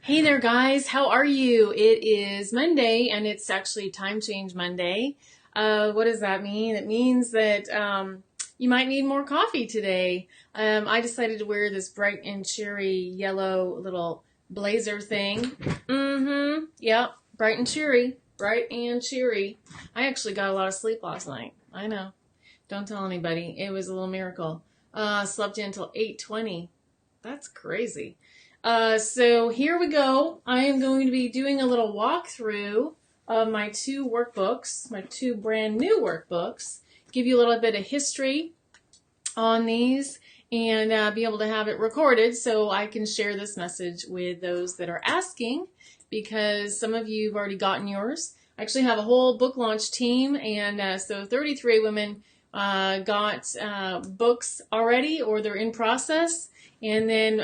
Hey there, guys. How are you? It is Monday, and it's actually Time Change Monday. What does that mean? It means that you might need more coffee today. I decided to wear this bright and cheery yellow little blazer thing. Yep, bright and cheery. Bright and cheery. I actually got a lot of sleep last night. I know. Don't tell anybody. It was a little miracle. Slept in until 8:20. That's crazy. So here we go. I am going to be doing a little walkthrough of my two workbooks, my two brand new workbooks, give you a little bit of history on these, and be able to have it recorded so I can share this message with those that are asking, because some of you have already gotten yours. I actually have a whole book launch team, and so 33 women got books already, or they're in process. And then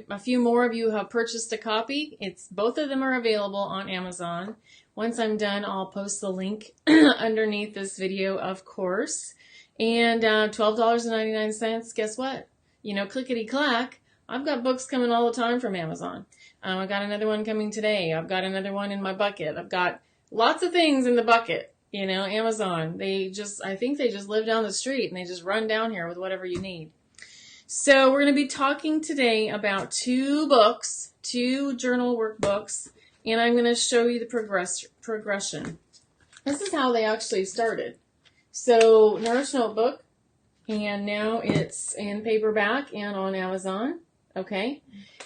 a few more of you have purchased a copy. Both of them are available on Amazon. Once I'm done, I'll post the link underneath this video, of course. And $12.99, guess what? You know, clickety-clack, I've got books coming all the time from Amazon. I got another one coming today. I've got another one in my bucket. I've got lots of things in the bucket. You know, Amazon, I think they just live down the street and they just run down here with whatever you need. So we're going to be talking today about two books, two journal workbooks, and I'm going to show you the progression. This is how they actually started. So Nourish notebook, and now it's in paperback and on Amazon. Okay.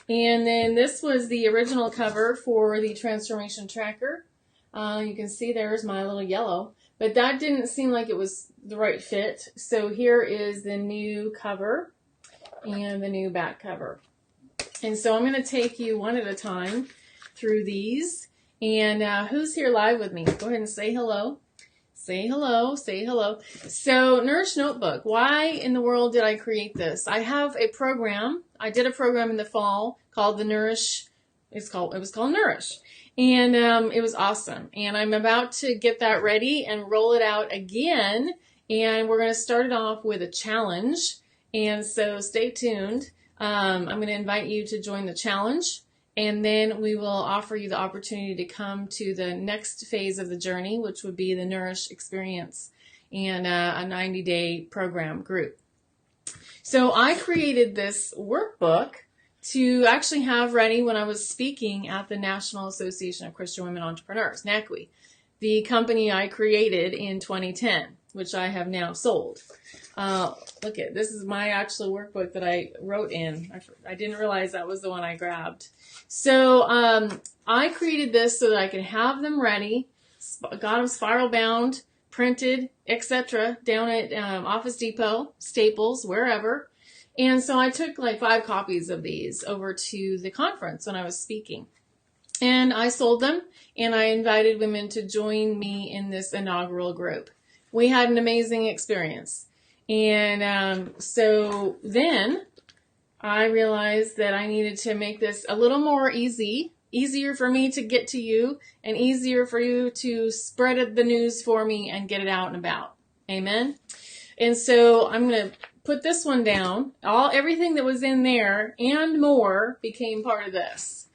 And then this was the original cover for the Transformation Tracker. You can see there's my little yellow, but that didn't seem like it was the right fit. So here is the new cover and the new back cover. And so I'm going to take you one at a time through these. And who's here live with me? Go ahead and say hello. Say hello. Say hello. So Nourish notebook. Why in the world did I create this? I have a program. I did a program in the fall called the Nourish. It was called Nourish. And it was awesome. And I'm about to get that ready and roll it out again. And we're going to start it off with a challenge. And so stay tuned. I'm going to invite you to join the challenge, and then we will offer you the opportunity to come to the next phase of the journey, which would be the Nourish experience and a 90-day program group. So I created this workbook to actually have ready when I was speaking at the National Association of Christian Women Entrepreneurs, NACWE, the company I created in 2010, which I have now sold. Look at this is my actual workbook that I wrote in. I didn't realize that was the one I grabbed. So I created this so that I could have them ready, got them spiral bound, printed, etc. down at Office Depot, Staples, wherever. And so I took like 5 copies of these over to the conference when I was speaking. And I sold them, and I invited women to join me in this inaugural group. We had an amazing experience. And so then I realized that I needed to make this a little more easier for me to get to you, and easier for you to spread the news for me and get it out and about. Amen. And so I'm going to put this one down. Everything that was in there and more became part of this.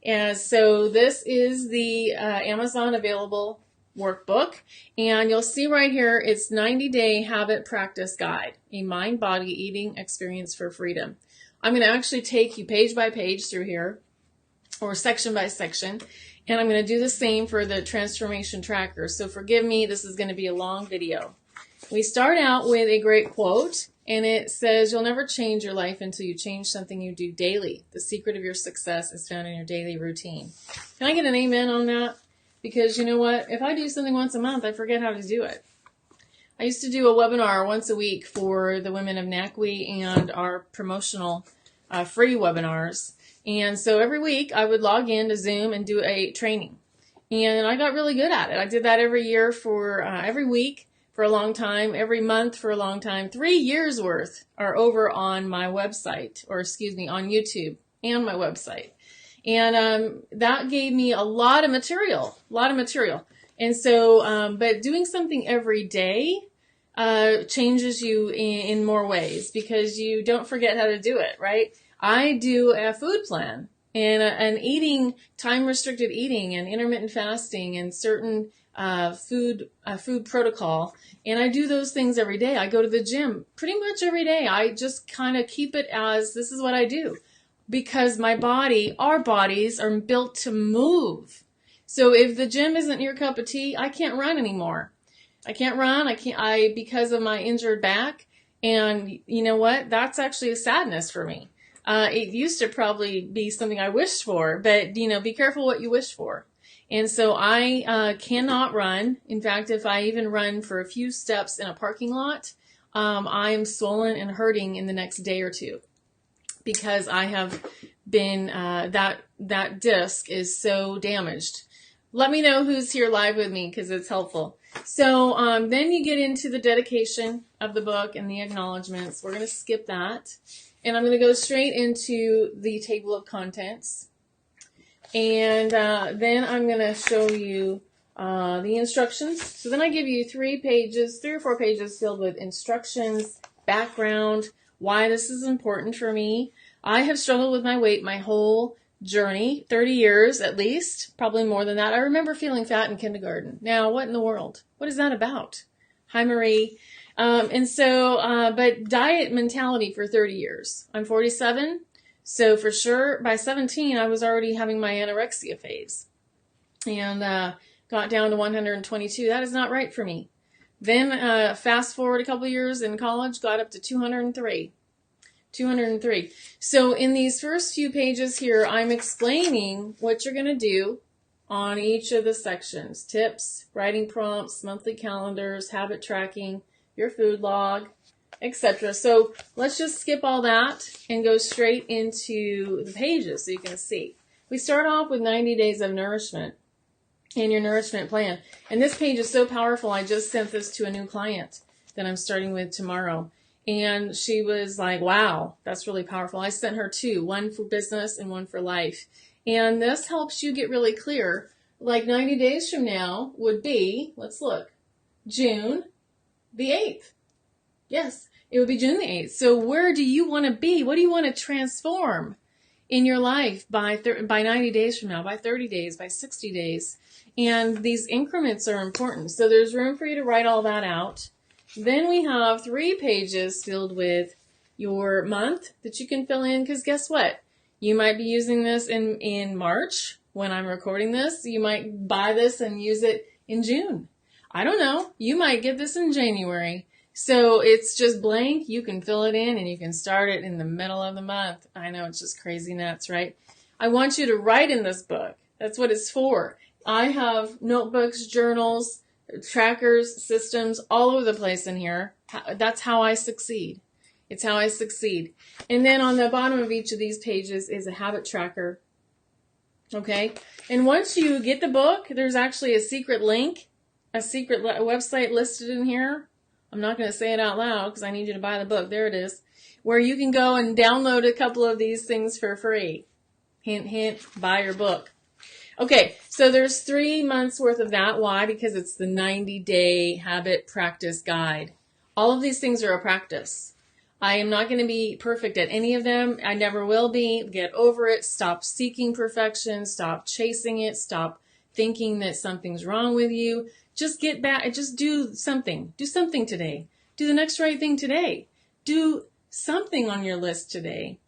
And so this is the Amazon available workbook, and you'll see right here it's 90-day habit practice guide, a mind body eating experience for freedom. I'm going to actually take you page by page through here, or section by section, and I'm going to do the same for the Transformation Tracker. So forgive me, this is going to be a long video. We start out with a great quote, and it says, "You'll never change your life until you change something you do daily. The secret of your success is found in your daily routine." Can I get an amen on that? Because you know what? If I do something once a month, I forget how to do it. I used to do a webinar once a week for the women of NACWE and our promotional free webinars. And so every week I would log in to Zoom and do a training. And I got really good at it. I did that every year for every week for a long time, every month for a long time. 3 years worth are over on my website, or excuse me, on YouTube and my website. And that gave me a lot of material. And so, but doing something every day changes you in more ways, because you don't forget how to do it, right? I do a food plan, and eating, time-restricted eating and intermittent fasting and certain food protocol. And I do those things every day. I go to the gym pretty much every day. I just kind of keep it as this is what I do because my body, our bodies are built to move. So if the gym isn't your cup of tea, I can't run anymore. I can't run. Because of my injured back. And you know what? That's actually a sadness for me. It used to probably be something I wished for, but be careful what you wish for. And so I cannot run. In fact, if I even run for a few steps in a parking lot, I am swollen and hurting in the next day or two because I have been, that disc is so damaged. Let me know who's here live with me because it's helpful. So then you get into the dedication of the book and the acknowledgments. We're going to skip that. And I'm going to go straight into the table of contents. And then I'm going to show you the instructions. So then I give you 3 or 4 pages filled with instructions, background, why this is important for me. I have struggled with my weight my whole journey, 30 years at least, probably more than that. I remember feeling fat in kindergarten. Now, what in the world? What is that about? Hi, Marie. But diet mentality for 30 years. I'm 47. So for sure, by 17, I was already having my anorexia phase and got down to 122. That is not right for me. Then fast forward a couple of years in college, got up to 203. 203. So in these first few pages here, I'm explaining what you're going to do on each of the sections. Tips, writing prompts, monthly calendars, habit tracking, your food log, etc. So let's just skip all that and go straight into the pages so you can see. We start off with 90 days of nourishment and your nourishment plan. And this page is so powerful. I just sent this to a new client that I'm starting with tomorrow. And she was like, wow, that's really powerful. I sent her 2, one for business and one for life. And this helps you get really clear. Like 90 days from now would be, let's look, June the 8th. Yes, it would be June the 8th. So where do you want to be? What do you want to transform in your life by 90 days from now, by 30 days, by 60 days? And these increments are important. So there's room for you to write all that out. Then we have 3 pages filled with your month that you can fill in, because guess what? You might be using this in March when I'm recording this. You might buy this and use it in June. I don't know. You might get this in January. So it's just blank. You can fill it in and you can start it in the middle of the month. I know, it's just crazy nuts, right? I want you to write in this book. That's what it's for. I have notebooks, journals, trackers, systems all over the place in here. That's how I succeed. It's how I succeed. And then on the bottom of each of these pages is a habit tracker. Okay? And once you get the book, there's actually a secret link, a secret website listed in here. I'm not going to say it out loud because I need you to buy the book. There it is. Where you can go and download a couple of these things for free. Hint, hint, buy your book. Okay, so there's 3 months worth of that. Why? Because it's the 90-day habit practice guide. All of these things are a practice. I am not going to be perfect at any of them. I never will be. Get over it. Stop seeking perfection. Stop chasing it. Stop thinking that something's wrong with you. Just get back. Just do something. Do something today. Do the next right thing today. Do something on your list today.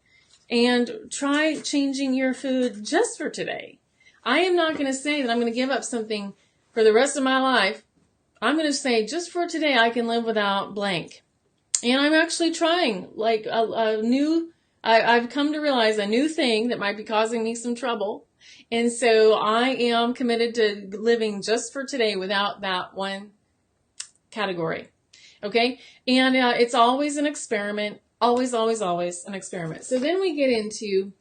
And try changing your food just for today. I am not going to say that I'm going to give up something for the rest of my life. I'm going to say just for today I can live without blank. And I'm actually trying like I've come to realize a new thing that might be causing me some trouble. And so I am committed to living just for today without that one category. Okay? And it's always an experiment. Always, always, always an experiment. So then we get into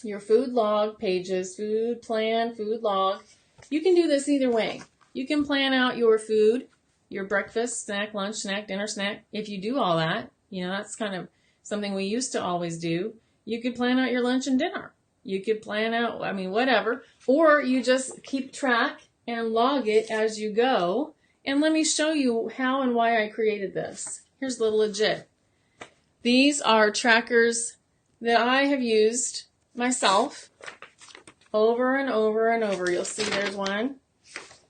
your food log pages, food plan, food log. You can do this either way. You can plan out your food, your breakfast, snack, lunch, snack, dinner, snack. If you do all that, that's kind of something we used to always do. You could plan out your lunch and dinner. You could plan out, whatever. Or you just keep track and log it as you go. And let me show you how and why I created this. Here's the legit. These are trackers that I have used myself over and over and over. You'll see there's one.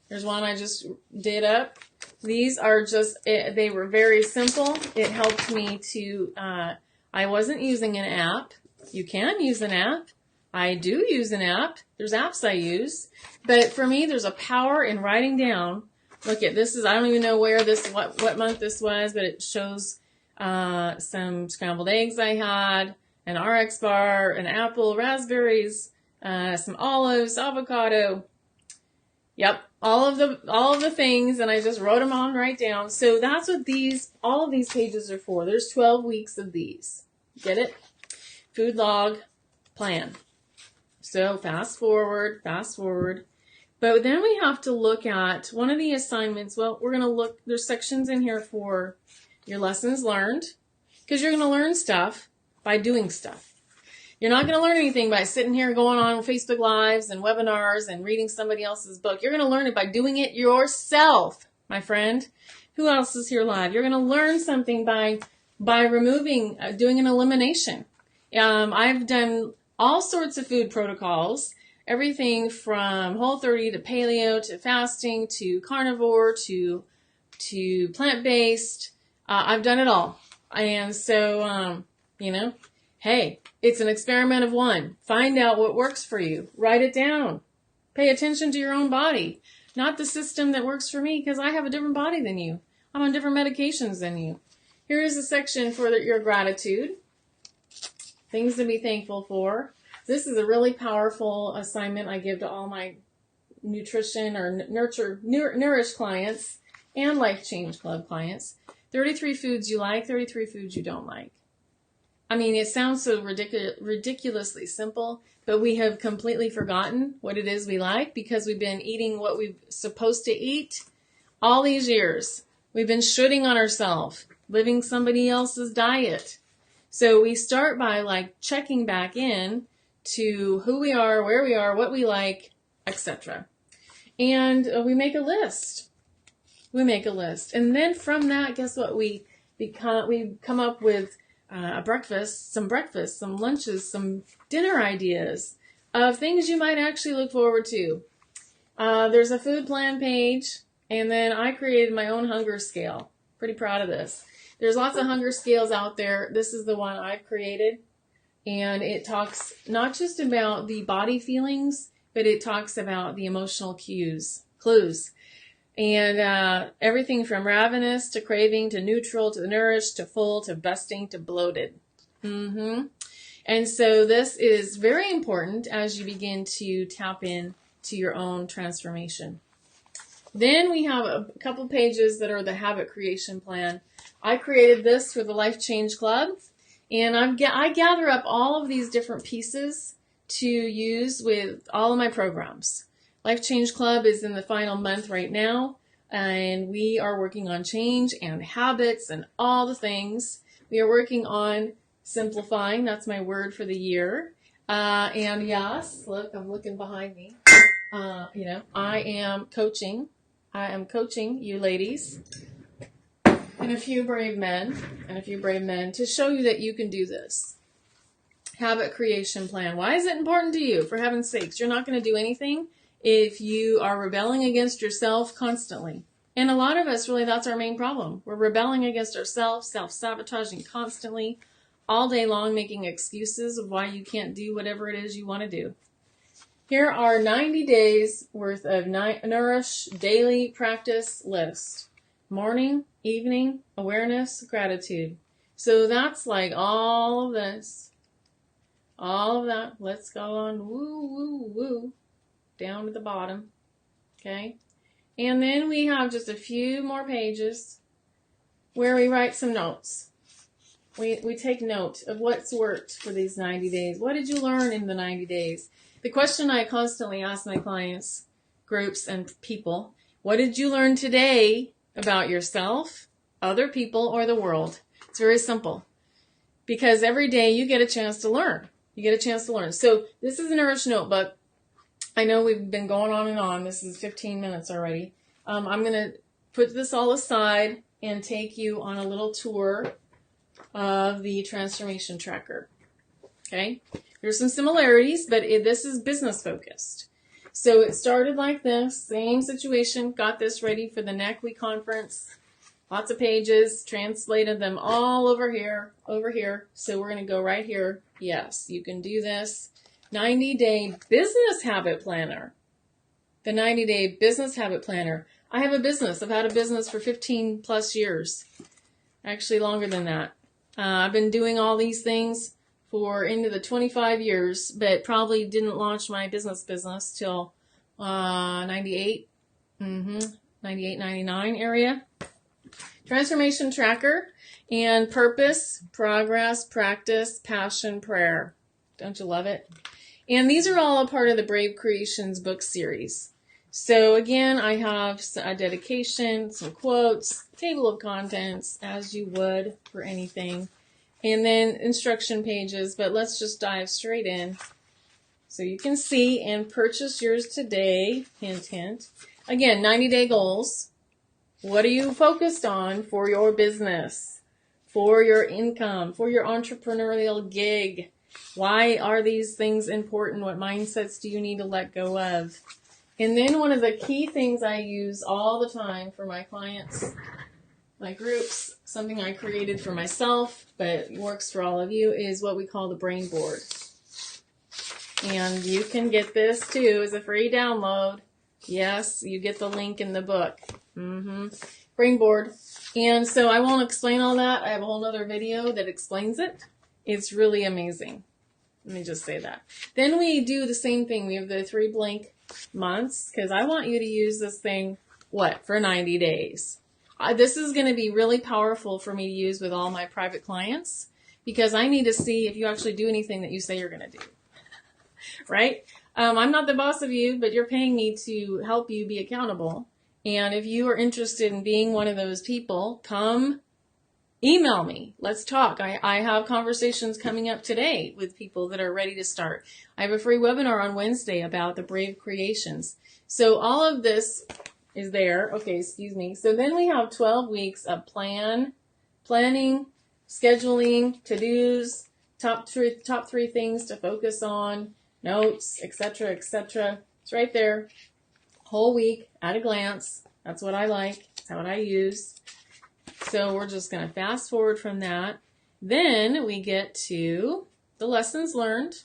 There's one I just did up. These are just, they were very simple. It helped me to, I wasn't using an app. You can use an app. I do use an app. There's apps I use. But for me, there's a power in writing down. Look at this is, I don't even know where this, what month this was, but it shows some scrambled eggs I had, an RX bar, an apple, raspberries, some olives, avocado. Yep, all of the things, and I just wrote them on right down. So that's what all of these pages are for. There's 12 weeks of these. Get it? Food log plan. So fast forward. But then we have to look at one of the assignments. Well, we're going to look, there's sections in here for your lessons learned, because you're going to learn stuff by doing stuff. You're not going to learn anything by sitting here going on Facebook Lives and webinars and reading somebody else's book. You're going to learn it by doing it yourself, my friend. Who else is here live? You're going to learn something by removing, doing an elimination. I've done all sorts of food protocols, everything from Whole30 to paleo to fasting to carnivore to plant-based. I've done it all. And so, hey, it's an experiment of one. Find out what works for you. Write it down. Pay attention to your own body, not the system that works for me, because I have a different body than you. I'm on different medications than you. Here is a section for your gratitude. Things to be thankful for. This is a really powerful assignment I give to all my nutrition or Nourish clients and Life Change Club clients. 33 foods you like, 33 foods you don't like. I mean, it sounds so ridiculously simple, but we have completely forgotten what it is we like because we've been eating what we're supposed to eat all these years. We've been shooting on ourselves, living somebody else's diet. So we start by checking back in to who we are, where we are, what we like, etc. And we make a list. And then from that, guess what? We come up with some lunches, some dinner ideas of things you might actually look forward to. There's a food plan page, and then I created my own hunger scale. Pretty proud of this. There's lots of hunger scales out there. This is the one I've created, and it talks not just about the body feelings, but it talks about the emotional clues. And everything from ravenous to craving to neutral to nourished to full to busting to bloated. And so this is very important as you begin to tap in to your own transformation. Then we have a couple pages that are the habit creation plan. I created this for the Life Change Club, and I gather up all of these different pieces to use with all of my programs. Life Change Club is in the final month right now, and we are working on change and habits and all the things. We are working on simplifying. That's my word for the year. And yes, look, I'm looking behind me. I am coaching you ladies and a few brave men to show you that you can do this. Habit creation plan. Why is it important to you? For heaven's sakes, you're not going to do anything if you are rebelling against yourself constantly. And a lot of us, really, that's our main problem. We're rebelling against ourselves, self-sabotaging constantly, all day long, making excuses of why you can't do whatever it is you want to do. Here are 90 days worth of Nourish daily practice list. Morning, evening, awareness, gratitude. So that's all of this. All of that. Let's go on woo, down to the bottom. Okay. And then we have just a few more pages where we write some notes. We take note of what's worked for these 90 days. What did you learn in the 90 days? The question I constantly ask my clients, groups, and people, what did you learn today about yourself, other people, or the world? It's very simple. Because every day you get a chance to learn. So this is a Nourish notebook. I know we've been going on and on. This is 15 minutes already. I'm going to put this all aside and take you on a little tour of the transformation tracker. Okay? There's some similarities, but this is business focused. So it started like this, same situation, got this ready for the NAC Week conference. Lots of pages, translated them all over here. So we're going to go right here. Yes, you can do this. 90-day business habit planner. The 90-day business habit planner. I have a business. I've had a business for 15 plus years. Actually longer than that. I've been doing all these things for into the 25 years, but probably didn't launch my business till 98, 98, 99 area. Transformation tracker and purpose, progress, practice, passion, prayer. Don't you love it? And these are all a part of the Brave Creations book series. So again, I have a dedication, some quotes, table of contents, as you would for anything, and then instruction pages. But let's just dive straight in so you can see and purchase yours today. Hint, hint. Again, 90-day goals. What are you focused on for your business, for your income, for your entrepreneurial gig? Why are these things important? What mindsets do you need to let go of? And then one of the key things I use all the time for my clients, my groups, something I created for myself, but works for all of you, is what we call the brain board. And you can get this too as a free download. Yes, you get the link in the book. Brain board. And so I won't explain all that. I have a whole other video that explains it. It's really amazing. Let me just say that. Then we do the same thing. We have the 3 blank months because I want you to use this thing, for 90 days. This is going to be really powerful for me to use with all my private clients because I need to see if you actually do anything that you say you're going to do. Right? I'm not the boss of you, but you're paying me to help you be accountable. And if you are interested in being one of those people, come email me. Let's talk. I have conversations coming up today with people that are ready to start. I have a free webinar on Wednesday about the Brave Creations. So all of this is there. Okay, excuse me. So then we have 12 weeks of planning, scheduling, to-dos, top three things to focus on, notes, etc., etc. It's right there. Whole week at a glance. That's what I like. That's what I use. So we're just going to fast forward from that. Then we get to the lessons learned.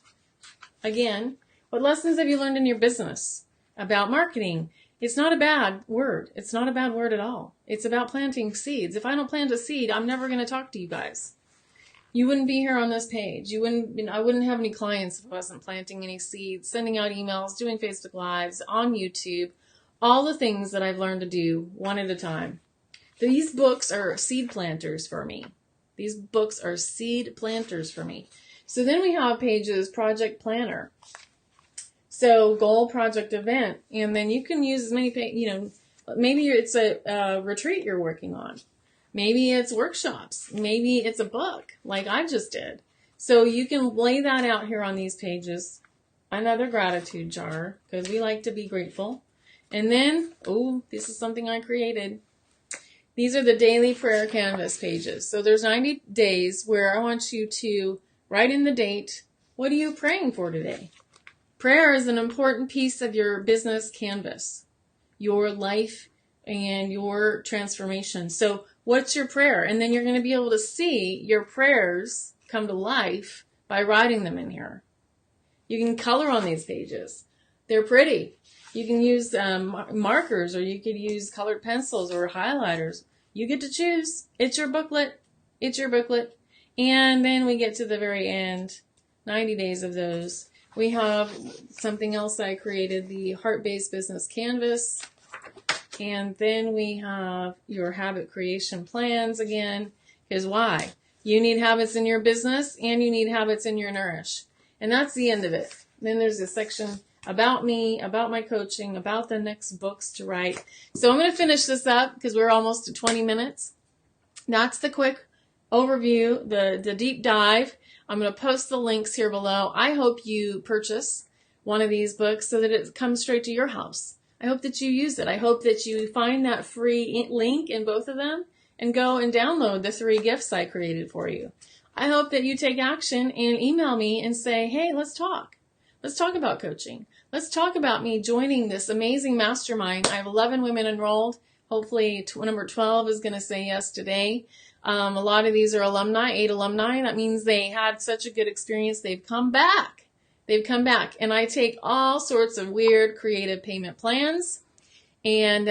Again, what lessons have you learned in your business about marketing? It's not a bad word. It's not a bad word at all. It's about planting seeds. If I don't plant a seed, I'm never going to talk to you guys. You wouldn't be here on this page. I wouldn't have any clients if I wasn't planting any seeds, sending out emails, doing Facebook Lives, on YouTube, all the things that I've learned to do one at a time. These books are seed planters for me. These books are seed planters for me. So then we have pages, project planner. So goal, project, event. And then you can use as many, maybe it's a retreat you're working on. Maybe it's workshops. Maybe it's a book like I just did. So you can lay that out here on these pages. Another gratitude jar because we like to be grateful. And then, this is something I created. These are the daily prayer canvas pages. So there's 90 days where I want you to write in the date. What are you praying for today? Prayer is an important piece of your business canvas, your life and your transformation. So what's your prayer? And then you're going to be able to see your prayers come to life by writing them in here. You can color on these pages. They're pretty. You can use markers, or you could use colored pencils or highlighters. You get to choose. It's your booklet. It's your booklet. And then we get to the very end, 90 days of those. We have something else I created, the Heart-Based Business Canvas. And then we have your habit creation plans again. Because why? You need habits in your business and you need habits in your Nourish. And that's the end of it. Then there's a section about me, about my coaching, about the next books to write. So I'm going to finish this up because we're almost at 20 minutes. That's the quick overview, the deep dive. I'm going to post the links here below. I hope you purchase one of these books so that it comes straight to your house. I hope that you use it. I hope that you find that free link in both of them and go and download the 3 gifts I created for you. I hope that you take action and email me and say, hey, let's talk. Let's talk about coaching. Let's talk about me joining this amazing mastermind. I have 11 women enrolled. Hopefully number 12 is going to say yes today. A lot of these are alumni, 8 alumni. That means they had such a good experience. They've come back. They've come back. And I take all sorts of weird creative payment plans. And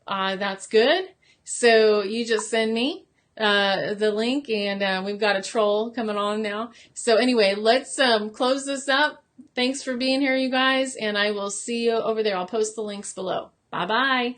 that's good. So you just send me the link, and we've got a troll coming on now. So anyway, let's close this up. Thanks for being here, you guys, and I will see you over there. I'll post the links below. Bye-bye.